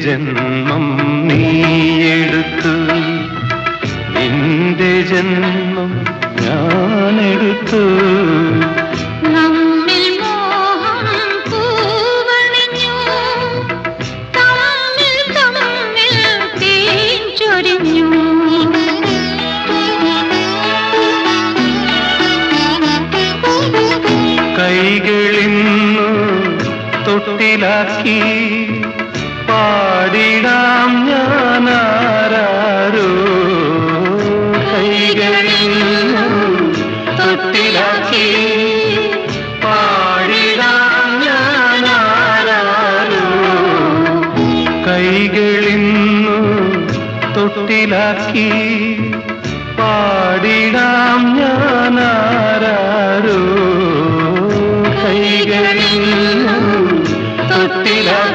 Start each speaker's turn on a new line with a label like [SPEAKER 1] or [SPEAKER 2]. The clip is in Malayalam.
[SPEAKER 1] ജന്മം നീയെടുത്തു, നിന്റെ ജന്മം ഞാനെടുത്തു.
[SPEAKER 2] നമ്മിൽ മോഹം പൂവണിഞ്ഞു, തമ്മിൽ തമ്മിൽ തേൻ ചൊരിഞ്ഞു.
[SPEAKER 1] കൈകളിന്നു തൊട്ടിലാക്കി പാടിടാം ഞാനാരോ. കൈകളിന്നു തൊട്ടിലാക്കി പാടിടാം ഞാനാരോ. കൈകളിന്നു തൊട്ടിലാക്കി പാടിടാം ഞാനാരോ. കൈകളിന്നു തൊട്ടിലാക്കി